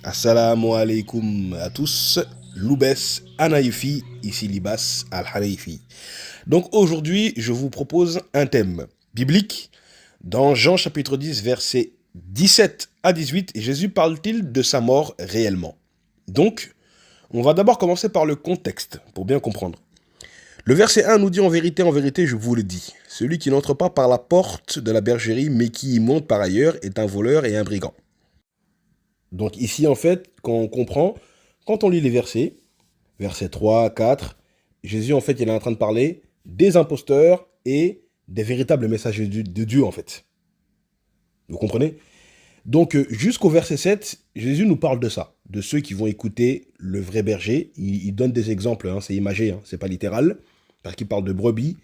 Assalamu alaikum à tous, Loubès Anaïfi, ici Libas Al-Hanaïfi. Donc aujourd'hui, je vous propose un thème biblique. Dans Jean chapitre 10, versets 17 à 18, Jésus parle-t-il de sa mort réellement? Donc, on va d'abord commencer par le contexte, pour bien comprendre. Le verset 1 nous dit en vérité, je vous le dis, celui qui n'entre pas par la porte de la bergerie, mais qui y monte par ailleurs, est un voleur et un brigand. Donc ici, en fait, quand on comprend, quand on lit les versets 3, 4, Jésus, en fait, il est en train de parler des imposteurs et des véritables messagers de Dieu, en fait. Vous comprenez? Donc, jusqu'au verset 7, Jésus nous parle de ça, de ceux qui vont écouter le vrai berger. Il donne des exemples, hein, c'est imagé, hein, c'est pas littéral, parce qu'il parle de brebis,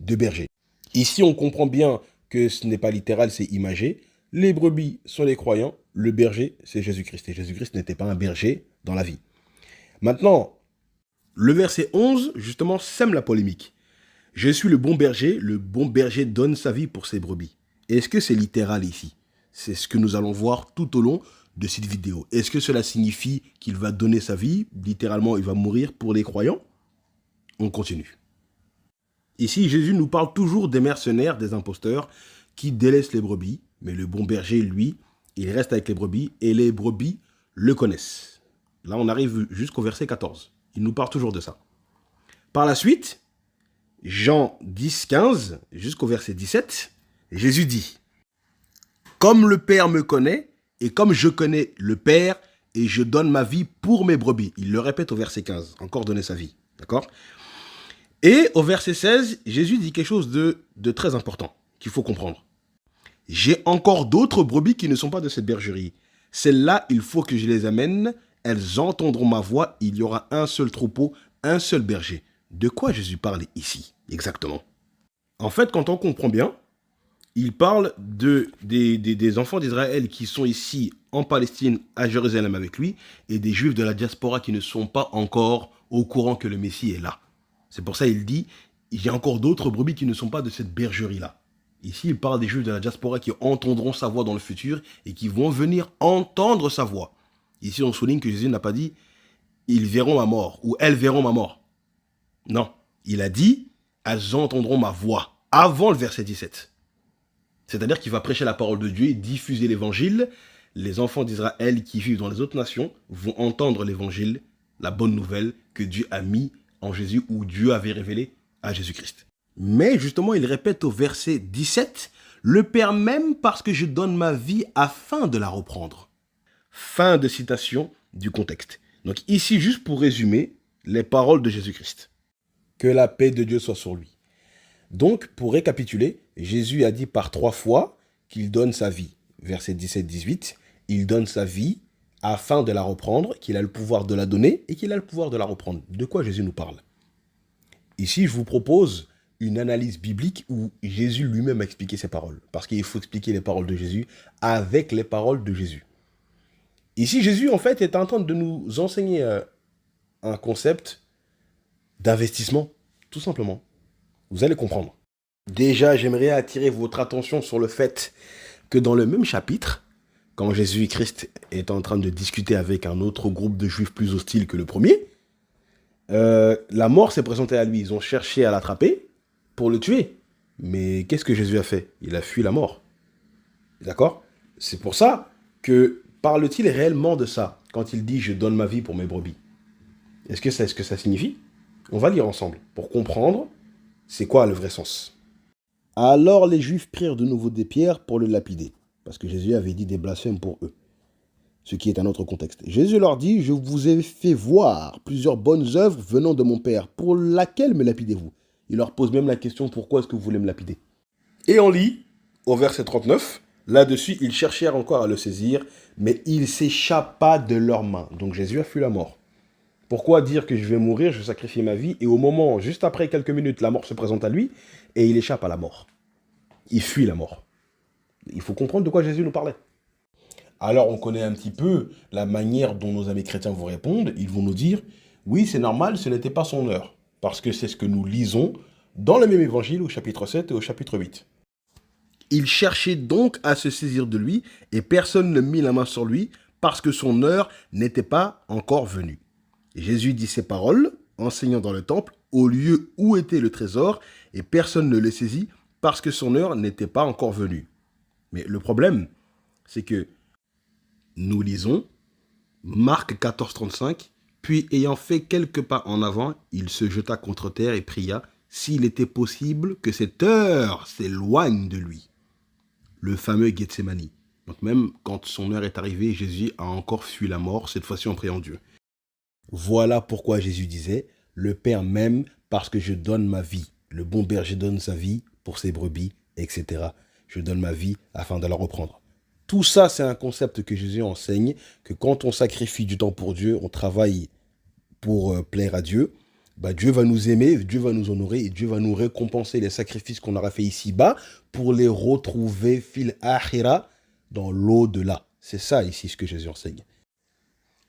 de berger. Ici, on comprend bien que ce n'est pas littéral, c'est imagé. Les brebis sont les croyants, le berger, c'est Jésus-Christ. Et Jésus-Christ n'était pas un berger dans la vie. Maintenant, le verset 11, justement, sème la polémique. Je suis le bon berger donne sa vie pour ses brebis. Est-ce que c'est littéral ici? C'est ce que nous allons voir tout au long de cette vidéo. Est-ce que cela signifie qu'il va donner sa vie? Littéralement, il va mourir pour les croyants? On continue. Ici, Jésus nous parle toujours des mercenaires, des imposteurs, qui délaissent les brebis. Mais le bon berger, lui, il reste avec les brebis et les brebis le connaissent. Là, on arrive jusqu'au verset 14. Il nous parle toujours de ça. Par la suite, Jean 10, 15, jusqu'au verset 17, Jésus dit « Comme le Père me connaît, et comme je connais le Père, et je donne ma vie pour mes brebis. » Il le répète au verset 15, encore donner sa vie. D'accord? Et au verset 16, Jésus dit quelque chose de très important qu'il faut comprendre. J'ai encore d'autres brebis qui ne sont pas de cette bergerie. Celles-là, il faut que je les amène. Elles entendront ma voix. Il y aura un seul troupeau, un seul berger. De quoi Jésus parle ici, exactement? En fait, quand on comprend bien, il parle des enfants d'Israël qui sont ici en Palestine, à Jérusalem avec lui, et des Juifs de la diaspora qui ne sont pas encore au courant que le Messie est là. C'est pour ça qu'il dit, il y a encore d'autres brebis qui ne sont pas de cette bergerie-là. Ici, il parle des Juifs de la diaspora qui entendront sa voix dans le futur et qui vont venir entendre sa voix. Ici, on souligne que Jésus n'a pas dit « ils verront ma mort » ou « elles verront ma mort ». Non, il a dit « elles entendront ma voix » avant le verset 17. C'est-à-dire qu'il va prêcher la parole de Dieu et diffuser l'évangile. Les enfants d'Israël qui vivent dans les autres nations vont entendre l'évangile, la bonne nouvelle que Dieu a mis en Jésus ou Dieu avait révélé à Jésus-Christ. Mais justement, il répète au verset 17, « Le Père m'aime parce que je donne ma vie afin de la reprendre. » Fin de citation du contexte. Donc ici, juste pour résumer, les paroles de Jésus-Christ. Que la paix de Dieu soit sur lui. Donc, pour récapituler, Jésus a dit par 3 fois qu'il donne sa vie. Verset 17-18, il donne sa vie afin de la reprendre, qu'il a le pouvoir de la donner et qu'il a le pouvoir de la reprendre. De quoi Jésus nous parle? Ici, je vous propose une analyse biblique où Jésus lui-même a expliqué ses paroles. Parce qu'il faut expliquer les paroles de Jésus avec les paroles de Jésus. Ici, Jésus, en fait, est en train de nous enseigner un concept d'investissement, tout simplement. Vous allez comprendre. Déjà, j'aimerais attirer votre attention sur le fait que dans le même chapitre, quand Jésus-Christ est en train de discuter avec un autre groupe de juifs plus hostiles que le premier, la mort s'est présentée à lui. Ils ont cherché à l'attraper pour le tuer. Mais qu'est-ce que Jésus a fait? Il a fui la mort. D'accord? C'est pour ça que parle-t-il réellement de ça quand il dit « je donne ma vie pour mes brebis ». Est-ce que ça signifie? On va lire ensemble pour comprendre c'est quoi le vrai sens. Alors les Juifs prirent de nouveau des pierres pour le lapider, parce que Jésus avait dit des blasphèmes pour eux. Ce qui est un autre contexte. Jésus leur dit « Je vous ai fait voir plusieurs bonnes œuvres venant de mon Père. Pour laquelle me lapidez-vous » Il leur pose même la question « Pourquoi est-ce que vous voulez me lapider ?» Et on lit au verset 39, là-dessus, ils cherchèrent encore à le saisir, mais il s'échappa de leurs mains. Donc Jésus a fui la mort. Pourquoi dire que je vais mourir, je vais sacrifier ma vie, et au moment, juste après quelques minutes, la mort se présente à lui, et il échappe à la mort. Il fuit la mort. Il faut comprendre de quoi Jésus nous parlait. Alors on connaît un petit peu la manière dont nos amis chrétiens vont répondre. Ils vont nous dire, oui c'est normal, ce n'était pas son heure. Parce que c'est ce que nous lisons dans le même évangile au chapitre 7 et au chapitre 8. Ils cherchaient donc à se saisir de lui, et personne ne mit la main sur lui, parce que son heure n'était pas encore venue. Jésus dit ces paroles, enseignant dans le temple, au lieu où était le trésor, et personne ne le saisit parce que son heure n'était pas encore venue. Mais le problème, c'est que nous lisons Marc 14, 35, puis ayant fait quelques pas en avant, il se jeta contre terre et pria, s'il était possible que cette heure s'éloigne de lui. Le fameux Gethsémani. Donc même quand son heure est arrivée, Jésus a encore fui la mort, cette fois-ci en priant Dieu. Voilà pourquoi Jésus disait, le Père m'aime parce que je donne ma vie. Le bon berger donne sa vie pour ses brebis, etc. Je donne ma vie afin de la reprendre. Tout ça, c'est un concept que Jésus enseigne, que quand on sacrifie du temps pour Dieu, on travaille pour plaire à Dieu, Dieu va nous aimer, Dieu va nous honorer et Dieu va nous récompenser les sacrifices qu'on aura fait ici-bas pour les retrouver fil akhira dans l'au-delà. C'est ça ici ce que Jésus enseigne.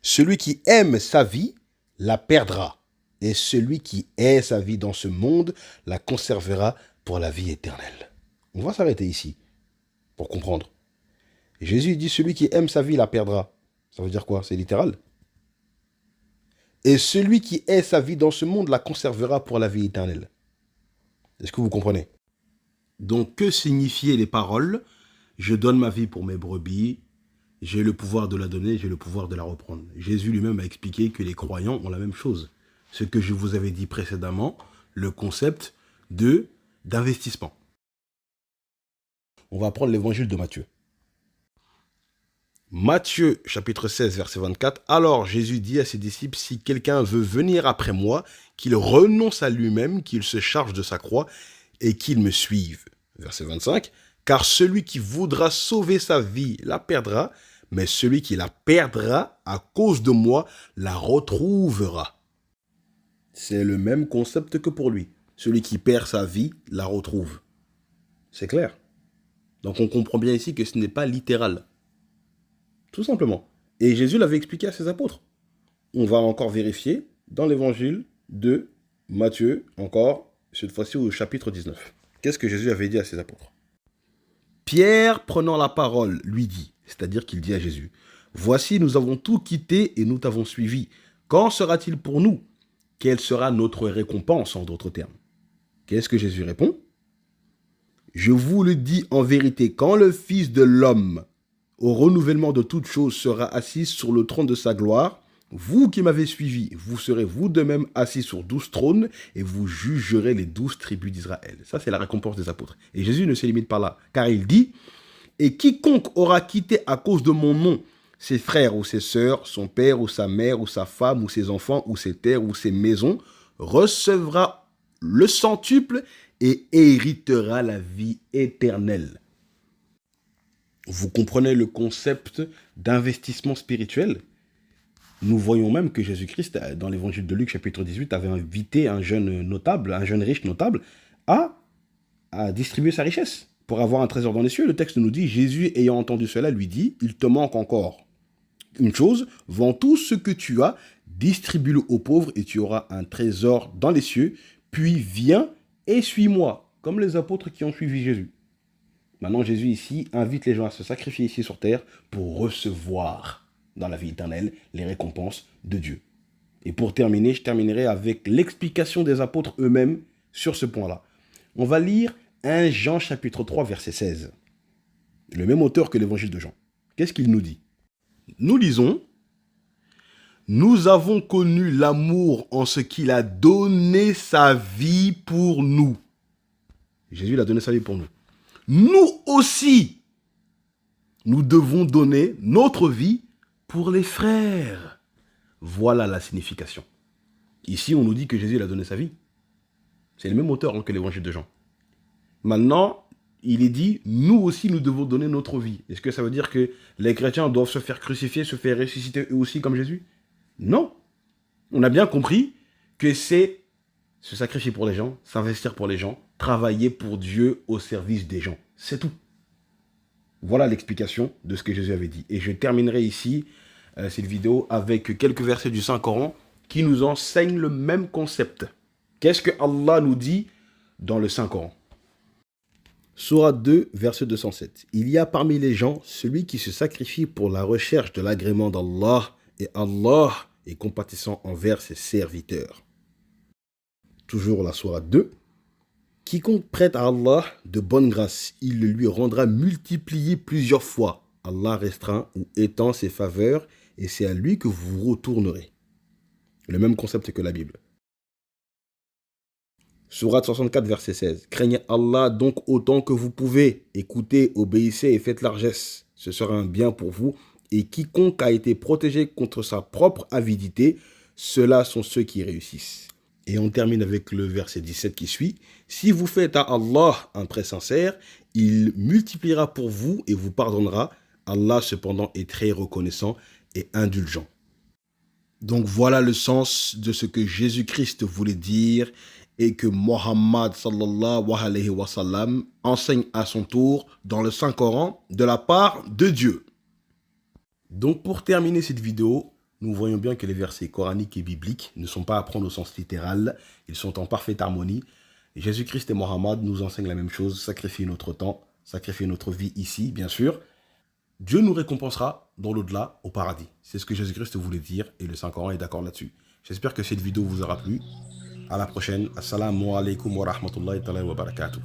Celui qui aime sa vie la perdra, et celui qui hait sa vie dans ce monde la conservera pour la vie éternelle. On va s'arrêter ici pour comprendre. Jésus dit celui qui aime sa vie la perdra. Ça veut dire quoi? C'est littéral. Et celui qui hait sa vie dans ce monde la conservera pour la vie éternelle. Est-ce que vous comprenez? Donc, que signifiaient les paroles? Je donne ma vie pour mes brebis, j'ai le pouvoir de la donner, j'ai le pouvoir de la reprendre. Jésus lui-même a expliqué que les croyants ont la même chose. Ce que je vous avais dit précédemment, le concept d'investissement. On va prendre l'évangile de Matthieu. Matthieu, chapitre 16, verset 24. Alors Jésus dit à ses disciples, si quelqu'un veut venir après moi, qu'il renonce à lui-même, qu'il se charge de sa croix et qu'il me suive. Verset 25. Car celui qui voudra sauver sa vie la perdra, mais celui qui la perdra à cause de moi la retrouvera. C'est le même concept que pour lui. Celui qui perd sa vie la retrouve. C'est clair. Donc on comprend bien ici que ce n'est pas littéral. Tout simplement. Et Jésus l'avait expliqué à ses apôtres. On va encore vérifier dans l'évangile de Matthieu, encore, cette fois-ci au chapitre 19. Qu'est-ce que Jésus avait dit à ses apôtres? Pierre, prenant la parole, lui dit, c'est-à-dire qu'il dit à Jésus, « Voici, nous avons tout quitté et nous t'avons suivi. Qu'en sera-t-il pour nous? Quelle sera notre récompense, en d'autres termes ?» Qu'est-ce que Jésus répond? « Je vous le dis en vérité, quand le Fils de l'homme au renouvellement de toutes choses sera assis sur le trône de sa gloire, vous qui m'avez suivi, vous serez vous de même assis sur 12 trônes et vous jugerez les 12 tribus d'Israël. » Ça, c'est la récompense des apôtres. Et Jésus ne se limite pas là, car il dit, « Et quiconque aura quitté à cause de mon nom ses frères ou ses sœurs, son père ou sa mère ou sa femme ou ses enfants ou ses terres ou ses maisons, recevra le centuple et héritera la vie éternelle. » Vous comprenez le concept d'investissement spirituel? Nous voyons même que Jésus-Christ, dans l'évangile de Luc, chapitre 18, avait invité un jeune notable, un jeune riche notable, à distribuer sa richesse pour avoir un trésor dans les cieux. Le texte nous dit, Jésus ayant entendu cela, lui dit, il te manque encore une chose, vends tout ce que tu as, distribue-le aux pauvres et tu auras un trésor dans les cieux, puis viens et suis-moi, comme les apôtres qui ont suivi Jésus. Maintenant, Jésus ici invite les gens à se sacrifier ici sur terre pour recevoir dans la vie éternelle les récompenses de Dieu. Et pour terminer, je terminerai avec l'explication des apôtres eux-mêmes sur ce point-là. On va lire 1 Jean chapitre 3 verset 16. Le même auteur que l'évangile de Jean. Qu'est-ce qu'il nous dit? Nous lisons, « Nous avons connu l'amour en ce qu'il a donné sa vie pour nous. » Jésus il a donné sa vie pour nous. Nous aussi, nous devons donner notre vie pour les frères. Voilà la signification. Ici, on nous dit que Jésus il a donné sa vie. C'est le même auteur que l'évangile de Jean. Maintenant, il est dit, nous aussi, nous devons donner notre vie. Est-ce que ça veut dire que les chrétiens doivent se faire crucifier, se faire ressusciter eux aussi comme Jésus? Non. On a bien compris que c'est se sacrifier pour les gens, s'investir pour les gens, travailler pour Dieu au service des gens. C'est tout. Voilà l'explication de ce que Jésus avait dit. Et je terminerai ici cette vidéo avec quelques versets du Saint-Coran qui nous enseignent le même concept. Qu'est-ce que Allah nous dit dans le Saint-Coran? Sourate 2, verset 207. Il y a parmi les gens celui qui se sacrifie pour la recherche de l'agrément d'Allah, et Allah est compatissant envers ses serviteurs. Toujours la sourate 2. Quiconque prête à Allah de bonne grâce, il le lui rendra multiplié plusieurs fois. Allah restreint ou étend ses faveurs et c'est à lui que vous vous retournerez. Le même concept que la Bible. Sourate 64, verset 16. Craignez Allah donc autant que vous pouvez. Écoutez, obéissez et faites largesse. Ce sera un bien pour vous. Et quiconque a été protégé contre sa propre avidité, ceux-là sont ceux qui réussissent. Et on termine avec le verset 17 qui suit. Si vous faites à Allah un prêt sincère, il multipliera pour vous et vous pardonnera. Allah cependant est très reconnaissant et indulgent. Donc voilà le sens de ce que Jésus-Christ voulait dire et que Mohammed sallallahu alayhi wa sallam enseigne à son tour dans le Saint-Coran de la part de Dieu. Donc pour terminer cette vidéo, nous voyons bien que les versets coraniques et bibliques ne sont pas à prendre au sens littéral, ils sont en parfaite harmonie. Jésus-Christ et Mohammed nous enseignent la même chose, sacrifier notre temps, sacrifier notre vie ici, bien sûr. Dieu nous récompensera dans l'au-delà, au paradis. C'est ce que Jésus-Christ voulait dire et le Saint-Coran est d'accord là-dessus. J'espère que cette vidéo vous aura plu. À la prochaine. Assalamu alaikum wa rahmatullahi wa barakatuh.